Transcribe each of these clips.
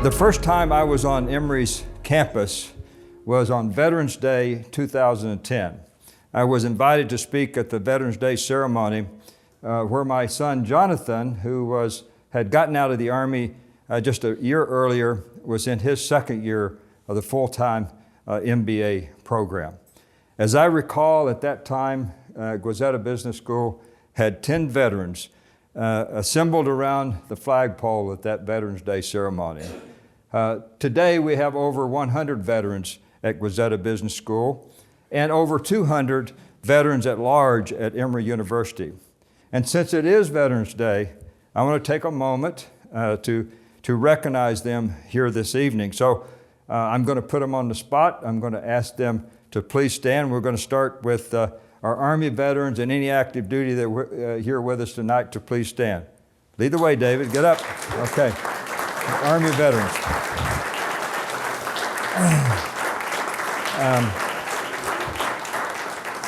The first time I was on Emory's campus was on Veterans Day 2010. I was invited to speak at the Veterans Day ceremony where my son Jonathan, who had gotten out of the Army just a year earlier, was in his second year of the full-time MBA program. As I recall, at that time, Goizueta Business School had 10 veterans assembled around the flagpole at that Veterans Day ceremony. Today, we have over 100 veterans at Goizueta Business School and over 200 veterans at large at Emory University. And since it is Veterans Day, I want to take a moment to recognize them here this evening. So I'm going to put them on the spot. I'm going to ask them to please stand. We're going to start with our Army veterans and any active duty that were here with us tonight to please stand. Lead the way, David. Get up. Okay. Army veterans.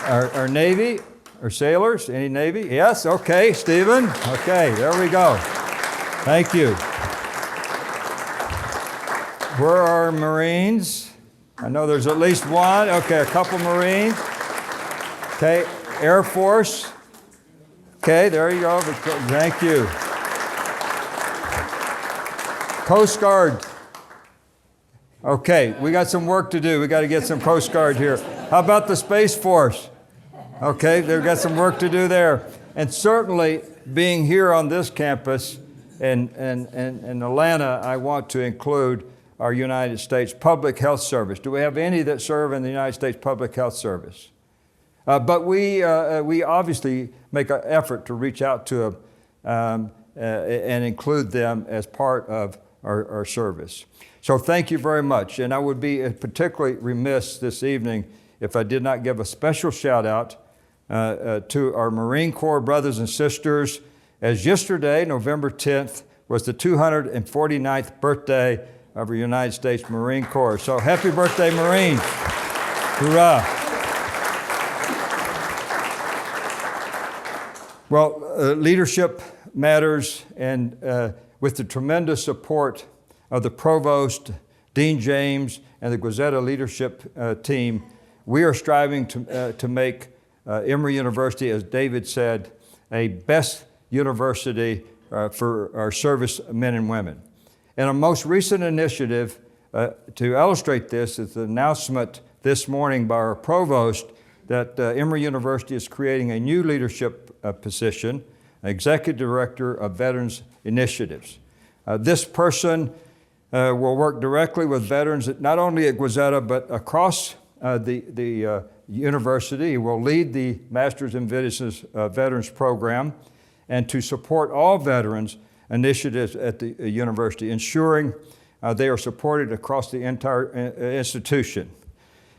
Our Navy, our sailors, any Navy? Yes, okay, Stephen. Okay, there we go. Thank you. Where are our Marines? I know there's at least one. Okay, a couple Marines. Okay, Air Force. Okay, there you go. Thank you. Coast Guard. Okay, we got some work to do. We got to get some Coast Guard here. How about the Space Force? Okay, they've got some work to do there. And certainly, being here on this campus in Atlanta, I want to include our United States Public Health Service. Do we have any that serve in the United States Public Health Service? But we obviously make an effort to reach out to them and include them as part of our service. So thank you very much. And I would be particularly remiss this evening if I did not give a special shout out to our Marine Corps brothers and sisters, as yesterday, November 10th, was the 249th birthday of our United States Marine Corps. So happy birthday, Marines. Hoorah. Well, leadership matters, and with the tremendous support of the Provost, Dean James, and the Goizueta leadership team, we are striving to make Emory University, as David said, a best university for our service men and women. And a most recent initiative to illustrate this is the announcement this morning by our Provost that Emory University is creating a new leadership position, Executive Director of Veterans Initiatives. This person will work directly with veterans, not only at Goizueta, but across the university. He will lead the Masters in Business Veterans Program and to support all veterans initiatives at the university, ensuring they are supported across the entire institution.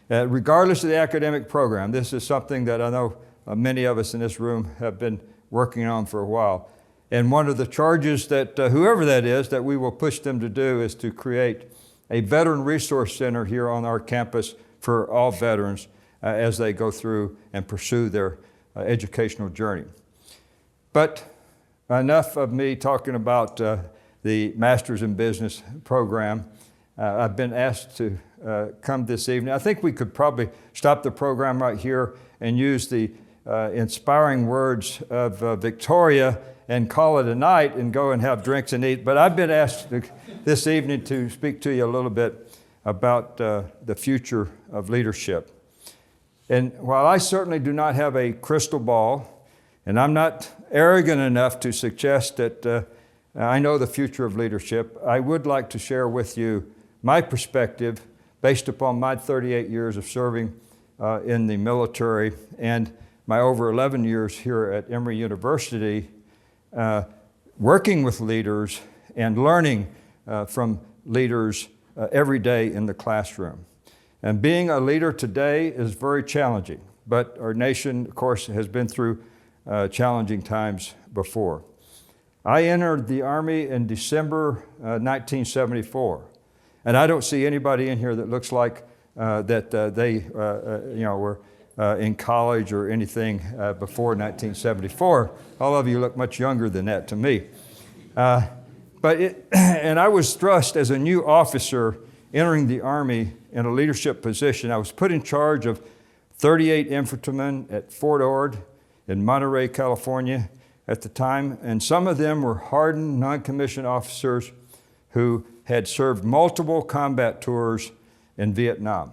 Regardless of the academic program, this is something that I know many of us in this room have been working on for a while. And one of the charges that whoever that is that we will push them to do is to create a veteran resource center here on our campus for all veterans as they go through and pursue their educational journey. But enough of me talking about the Masters in Business program. I've been asked to come this evening. I think we could probably stop the program right here and use the inspiring words of Victoria and call it a night and go and have drinks and eat. But I've been asked this evening to speak to you a little bit about the future of leadership. And while I certainly do not have a crystal ball, and I'm not arrogant enough to suggest that I know the future of leadership, I would like to share with you my perspective based upon my 38 years of serving in the military and my over 11 years here at Emory University, working with leaders and learning from leaders every day in the classroom. And being a leader today is very challenging, but our nation, of course, has been through challenging times before. I entered the Army in December 1974, and I don't see anybody in here that looks like that they were in college or anything before 1974. All of you look much younger than that to me. And I was thrust as a new officer entering the Army in a leadership position. I was put in charge of 38 infantrymen at Fort Ord in Monterey, California at the time, and some of them were hardened non-commissioned officers who had served multiple combat tours in Vietnam.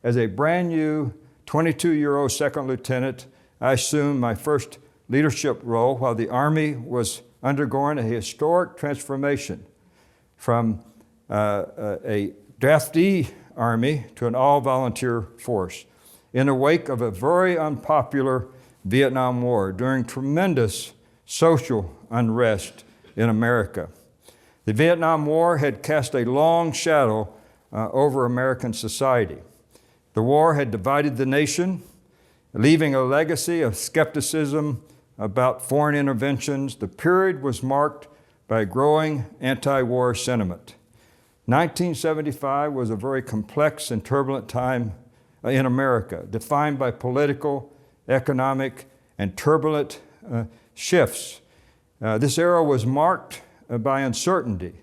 As a brand new 22-year-old second lieutenant, I assumed my first leadership role while the Army was undergoing a historic transformation from a draftee Army to an all-volunteer force in the wake of a very unpopular Vietnam War during tremendous social unrest in America. The Vietnam War had cast a long shadow over American society. The war had divided the nation, leaving a legacy of skepticism about foreign interventions. The period was marked by growing anti-war sentiment. 1975 was a very complex and turbulent time in America, defined by political, economic, and turbulent shifts. This era was marked by uncertainty,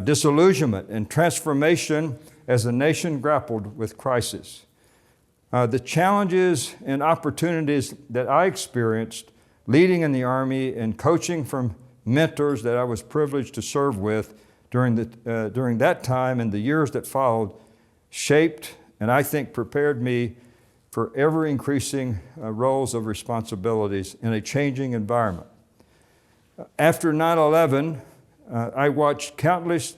disillusionment, and transformation as the nation grappled with crisis. The challenges and opportunities that I experienced leading in the Army and coaching from mentors that I was privileged to serve with during that time and the years that followed shaped and I think prepared me for ever-increasing roles of responsibilities in a changing environment. After 9/11, I watched countless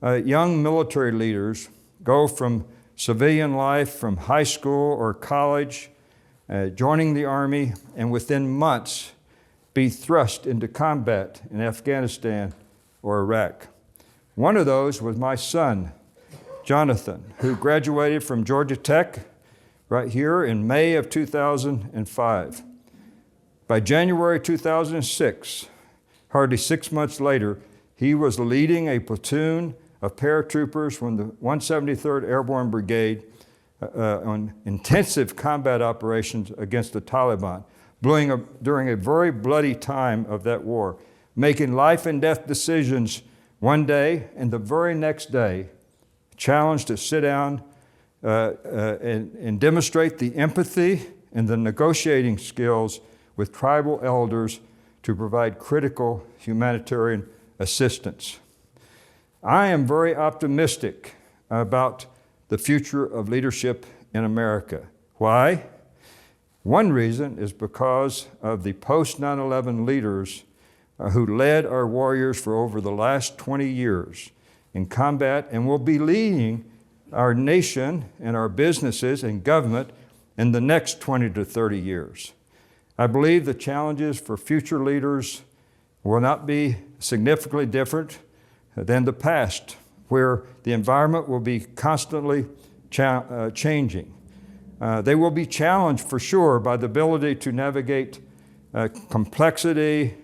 young military leaders go from civilian life, from high school or college, joining the Army, and within months be thrust into combat in Afghanistan or Iraq. One of those was my son, Jonathan, who graduated from Georgia Tech right here in May of 2005. By January 2006, hardly 6 months later, he was leading a platoon of paratroopers from the 173rd Airborne Brigade on intensive combat operations against the Taliban during a very bloody time of that war, making life and death decisions one day and the very next day, challenged to sit down and demonstrate the empathy and the negotiating skills with tribal elders to provide critical humanitarian assistance. I am very optimistic about the future of leadership in America. Why? One reason is because of the post-9/11 leaders who led our warriors for over the last 20 years in combat and will be leading our nation and our businesses and government in the next 20 to 30 years. I believe the challenges for future leaders will not be significantly different than the past, where the environment will be constantly changing. They will be challenged for sure by the ability to navigate complexity,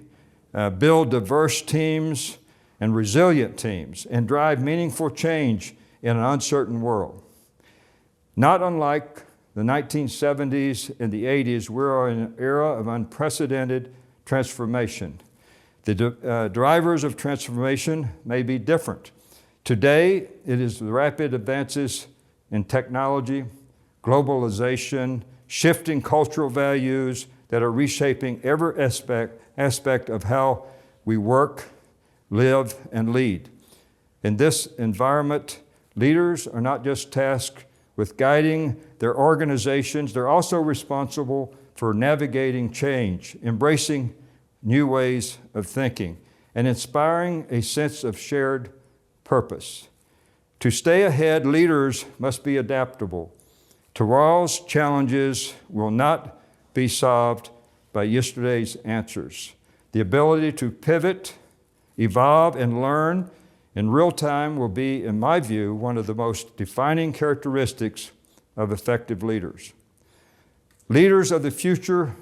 build diverse teams and resilient teams, and drive meaningful change in an uncertain world. Not unlike the 1970s and the 80s, we are in an era of unprecedented transformation. The drivers of transformation may be different. Today, it is the rapid advances in technology, globalization, shifting cultural values that are reshaping every aspect of how we work, live, and lead. In this environment, leaders are not just tasked with guiding their organizations, they're also responsible for navigating change, embracing new ways of thinking, and inspiring a sense of shared purpose. To stay ahead, leaders must be adaptable. Tomorrow's challenges will not be solved by yesterday's answers. The ability to pivot, evolve, and learn in real time will be, in my view, one of the most defining characteristics of effective leaders. Leaders of the future,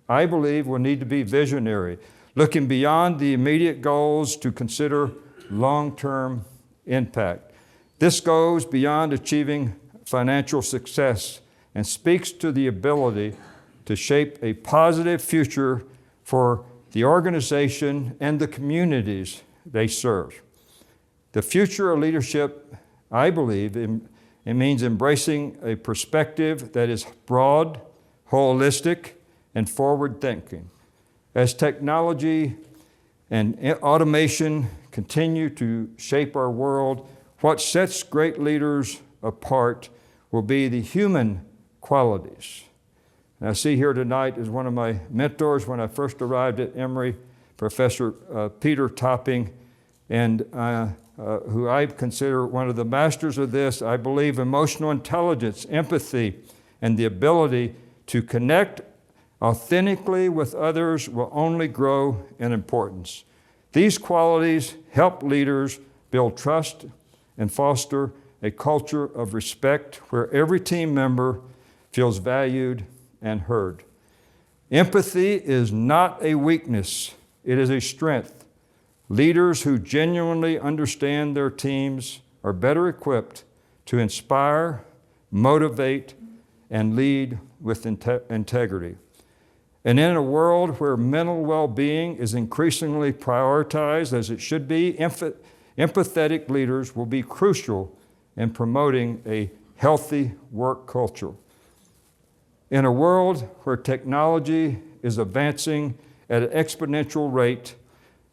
I believe, will need to be visionary, looking beyond the immediate goals to consider long-term impact. This goes beyond achieving financial success and speaks to the ability to shape a positive future for the organization and the communities they serve. The future of leadership, I believe, it means embracing a perspective that is broad, holistic, and forward-thinking. As technology and automation continue to shape our world, what sets great leaders apart will be the human qualities. And I see here tonight is one of my mentors when I first arrived at Emory, Professor Peter Topping, and who I consider one of the masters of this. I believe emotional intelligence, empathy, and the ability to connect authentically with others will only grow in importance. These qualities help leaders build trust and foster a culture of respect where every team member feels valued and heard. Empathy is not a weakness, it is a strength. Leaders who genuinely understand their teams are better equipped to inspire, motivate, and lead with integrity. And in a world where mental well-being is increasingly prioritized, as it should be, empathetic leaders will be crucial in promoting a healthy work culture. In a world where technology is advancing at an exponential rate,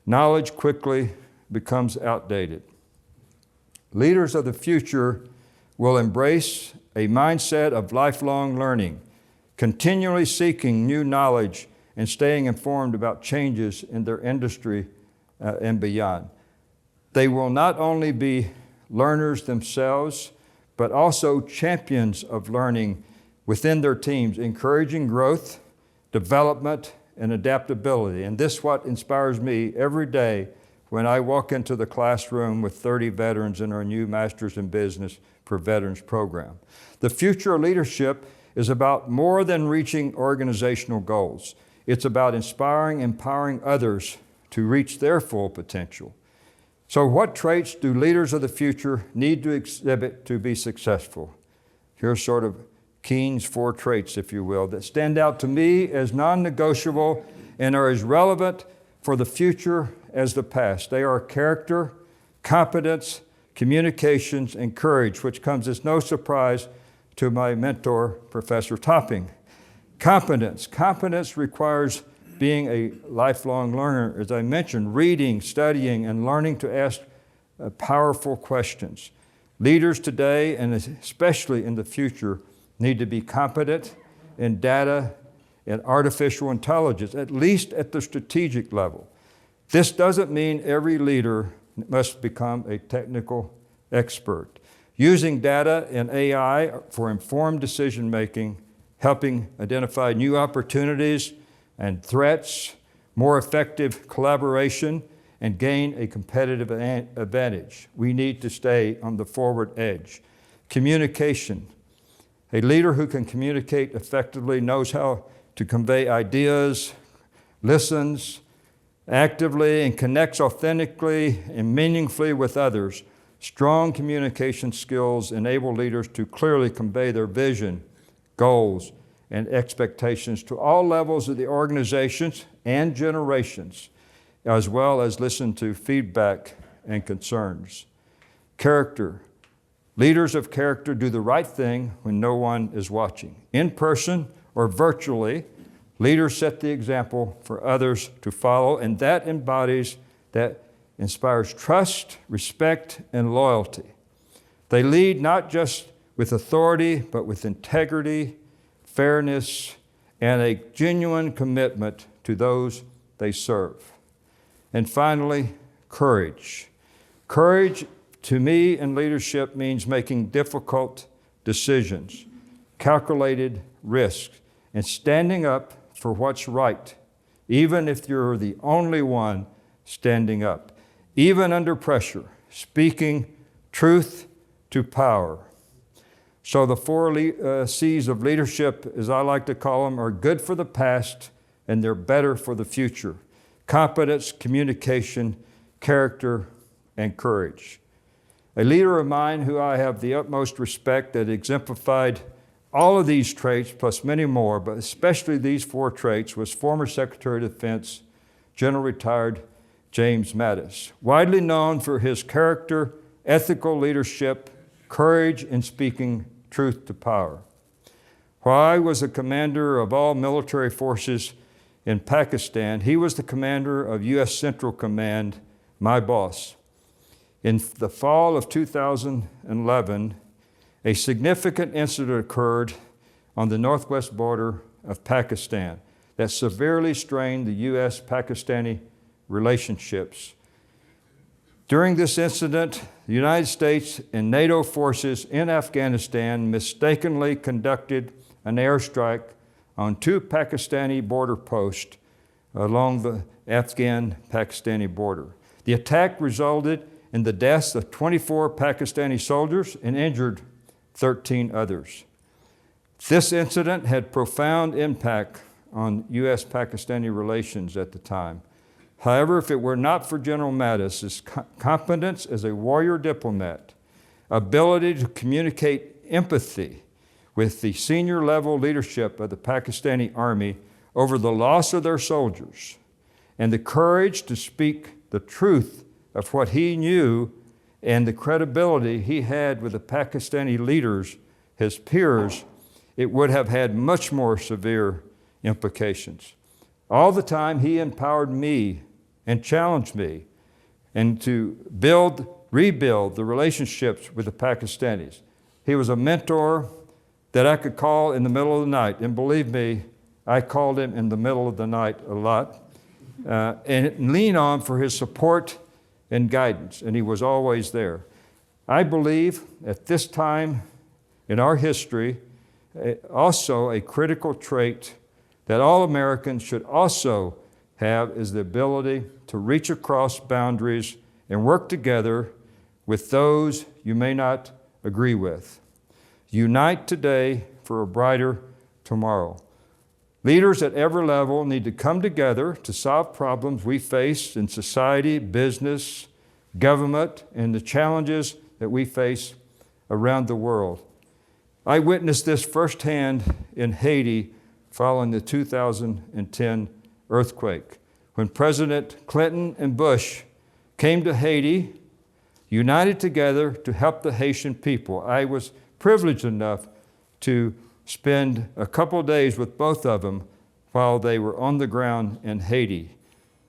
knowledge quickly becomes outdated. Leaders of the future will embrace a mindset of lifelong learning, continually seeking new knowledge and staying informed about changes in their industry and beyond. They will not only be learners themselves, but also champions of learning within their teams, encouraging growth, development, and adaptability. And this is what inspires me every day when I walk into the classroom with 30 veterans in our new Masters in Business for Veterans program. The future of leadership is about more than reaching organizational goals. It's about inspiring, empowering others to reach their full potential. So what traits do leaders of the future need to exhibit to be successful? Here's sort of Keene's 4 traits, if you will, that stand out to me as non-negotiable and are as relevant for the future as the past. They are character, competence, communications, and courage, which comes as no surprise to my mentor, Professor Topping. Competence. Competence requires being a lifelong learner, as I mentioned, reading, studying, and learning to ask powerful questions. Leaders today, and especially in the future, need to be competent in data and artificial intelligence, at least at the strategic level. This doesn't mean every leader must become a technical expert. Using data and AI for informed decision-making, helping identify new opportunities and threats, more effective collaboration, and gain a competitive advantage. We need to stay on the forward edge. Communication. A leader who can communicate effectively knows how to convey ideas, listens actively, and connects authentically and meaningfully with others. Strong communication skills enable leaders to clearly convey their vision, goals, and expectations to all levels of the organizations and generations, as well as listen to feedback and concerns. Character. Leaders of character do the right thing when no one is watching. In person or virtually, leaders set the example for others to follow, and that inspires trust, respect, and loyalty. They lead not just with authority, but with integrity, fairness, and a genuine commitment to those they serve. And finally, courage. Courage, to me, in leadership means making difficult decisions, calculated risks, and standing up for what's right, even if you're the only one standing up. Even under pressure, speaking truth to power. So the 4 C's of leadership, as I like to call them, are good for the past and they're better for the future. Competence, communication, character, and courage. A leader of mine who I have the utmost respect that exemplified all of these traits plus many more, but especially these 4 traits, was former Secretary of Defense, General Retired James Mattis, widely known for his character, ethical leadership, courage in speaking truth to power. While I was the commander of all military forces in Pakistan, he was the commander of U.S. Central Command, my boss. In the fall of 2011, a significant incident occurred on the northwest border of Pakistan that severely strained the U.S.-Pakistani relationships. During this incident, the United States and NATO forces in Afghanistan mistakenly conducted an airstrike on 2 Pakistani border posts along the Afghan-Pakistani border. The attack resulted in the deaths of 24 Pakistani soldiers and injured 13 others. This incident had profound impact on U.S.-Pakistani relations at the time. However, if it were not for General Mattis' competence as a warrior diplomat, ability to communicate empathy with the senior level leadership of the Pakistani army over the loss of their soldiers, and the courage to speak the truth of what he knew and the credibility he had with the Pakistani leaders, his peers, it would have had much more severe implications. All the time he empowered me and challenged me and to rebuild the relationships with the Pakistanis. He was a mentor that I could call in the middle of the night. And believe me, I called him in the middle of the night a lot and lean on for his support and guidance, and he was always there. I believe at this time in our history, also a critical trait that all Americans should also have is the ability to reach across boundaries and work together with those you may not agree with. Unite today for a brighter tomorrow. Leaders at every level need to come together to solve problems we face in society, business, government, and the challenges that we face around the world. I witnessed this firsthand in Haiti following the 2010 earthquake, when President Clinton and Bush came to Haiti, united together to help the Haitian people. I was privileged enough to spend a couple days with both of them while they were on the ground in Haiti.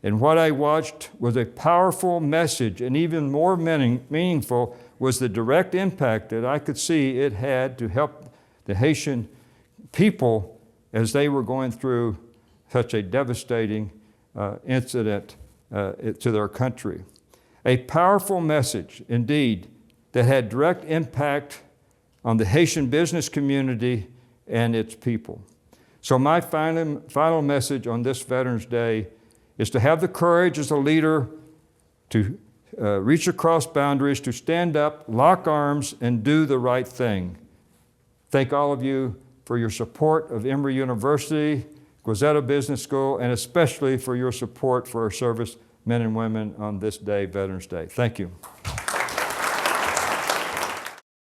And what I watched was a powerful message, and even more meaningful was the direct impact that I could see it had to help the Haitian people as they were going through such a devastating incident to their country. A powerful message, indeed, that had direct impact on the Haitian business community and its people. So my final message on this Veterans Day is to have the courage as a leader to reach across boundaries, to stand up, lock arms, and do the right thing. Thank all of you for your support of Emory University, Goizueta Business School, and especially for your support for our service men and women on this day, Veterans Day. Thank you.